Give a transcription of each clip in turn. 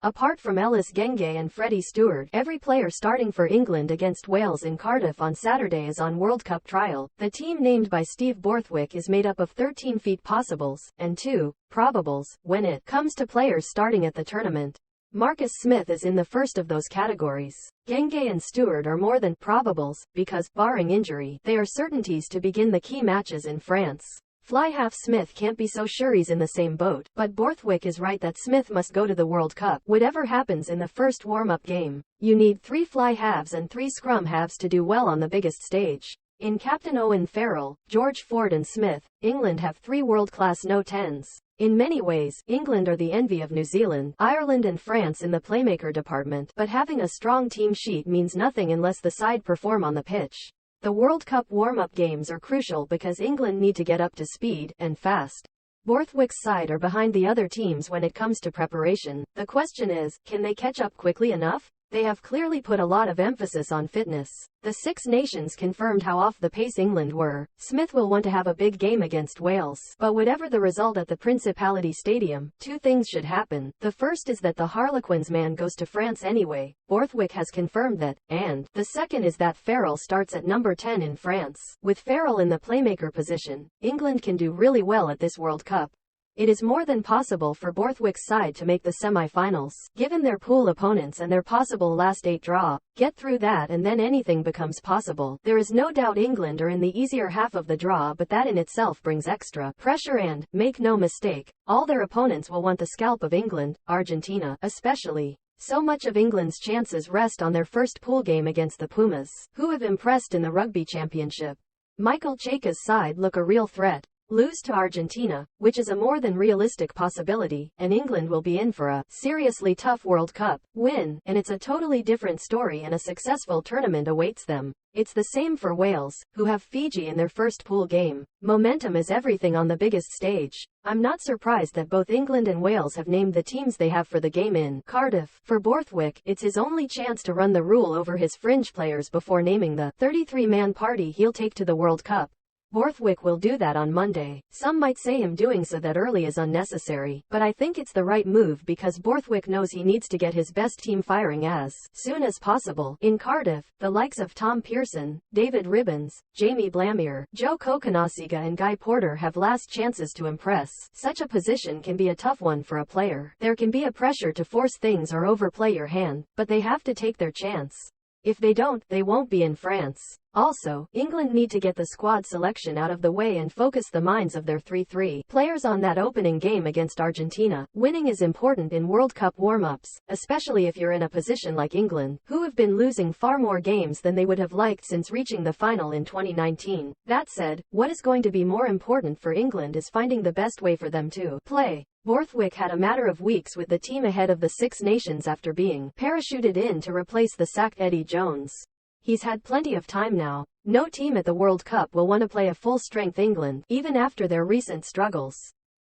Apart from Ellis Genge and Freddie Stewart, every player starting for England against Wales in Cardiff on Saturday is on World Cup trial. The team named by Steve Borth is made up of 13 feet possibles and 2 probables when it comes to players starting at the tournament. Marcus Smith is in the first of those categories. Genge and Stewart are more than probables, because, barring injury, they are certainties to begin the key matches in France. Fly half Smith can't be so sure he's in the same boat, but Borthwick is right that Smith must go to the World Cup, whatever happens in the first warm-up game. You need 3 fly halves and 3 scrum halves to do well on the biggest stage. In Captain Owen Farrell, George Ford and Smith, England have 3 world-class no-10s. In many ways, England are the envy of New Zealand, Ireland and France in the playmaker department, but having a strong team sheet means nothing unless the side perform on the pitch. The World Cup warm-up games are crucial because England need to get up to speed, and fast. Borthwick's side are behind the other teams when it comes to preparation. The question is, can they catch up quickly enough? They have clearly put a lot of emphasis on fitness. The Six Nations confirmed how off the pace England were. Smith will want to have a big game against Wales. But whatever the result at the Principality Stadium, 2 things should happen. The first is that the Harlequins man goes to France anyway. Borthwick has confirmed that. And the second is that Farrell starts at number 10 in France. With Farrell in the playmaker position, England can do really well at this World Cup. It is more than possible for Borthwick's side to make the semi-finals, given their pool opponents and their possible last 8 draw. Get through that and then anything becomes possible. There is no doubt England are in the easier half of the draw, but that in itself brings extra pressure and, make no mistake, all their opponents will want the scalp of England, Argentina, especially. So much of England's chances rest on their first pool game against the Pumas, who have impressed in the Rugby Championship. Michael Cheika's side look a real threat. Lose to Argentina, which is a more than realistic possibility, and England will be in for a seriously tough World Cup. Win, and it's a totally different story and a successful tournament awaits them. It's the same for Wales, who have Fiji in their first pool game. Momentum is everything on the biggest stage. I'm not surprised that both England and Wales have named the teams they have for the game in Cardiff. For Borthwick, it's his only chance to run the rule over his fringe players before naming the 33-man party he'll take to the World Cup. Borthwick will do that on Monday. Some might say him doing so that early is unnecessary, but I think it's the right move because Borthwick knows he needs to get his best team firing as soon as possible. In Cardiff, the likes of Tom Pearson, David Ribbons, Jamie Blamier, Joe Kokonasiga and Guy Porter have last chances to impress. Such a position can be a tough one for a player. There can be a pressure to force things or overplay your hand, but they have to take their chance. If they don't, they won't be in France. Also, England need to get the squad selection out of the way and focus the minds of their 3-3 players on that opening game against Argentina. Winning is important in World Cup warm-ups, especially if you're in a position like England, who have been losing far more games than they would have liked since reaching the final in 2019. That said, what is going to be more important for England is finding the best way for them to play. Borthwick had a matter of weeks with the team ahead of the Six Nations after being parachuted in to replace the sacked Eddie Jones. He's had plenty of time now. No team at the World Cup will want to play a full-strength England, even after their recent struggles.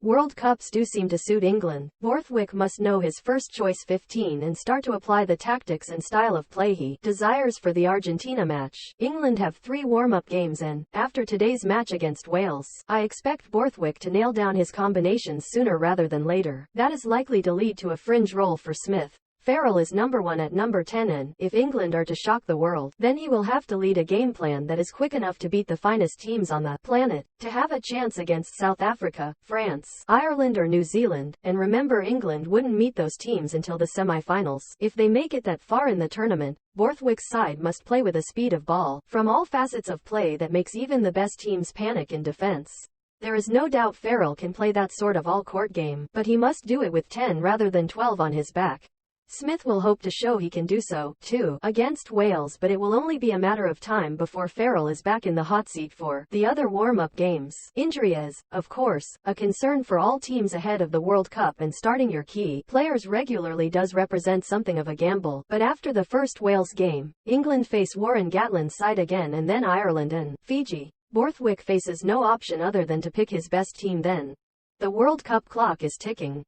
World Cups do seem to suit England. Borthwick must know his first-choice 15 and start to apply the tactics and style of play he desires for the Argentina match. England have 3 warm-up games and, after today's match against Wales, I expect Borthwick to nail down his combinations sooner rather than later. That is likely to lead to a fringe role for Smith. Farrell is number 1 at number 10 and, if England are to shock the world, then he will have to lead a game plan that is quick enough to beat the finest teams on the planet, to have a chance against South Africa, France, Ireland or New Zealand, and remember England wouldn't meet those teams until the semi-finals. If they make it that far in the tournament, Borthwick's side must play with a speed of ball, from all facets of play that makes even the best teams panic in defense. There is no doubt Farrell can play that sort of all-court game, but he must do it with 10 rather than 12 on his back. Smith will hope to show he can do so, too, against Wales, but it will only be a matter of time before Farrell is back in the hot seat for the other warm-up games. Injury is, of course, a concern for all teams ahead of the World Cup, and starting your key players regularly does represent something of a gamble. But after the first Wales game, England face Warren Gatland's side again and then Ireland and Fiji. Borthwick faces no option other than to pick his best team then. The World Cup clock is ticking.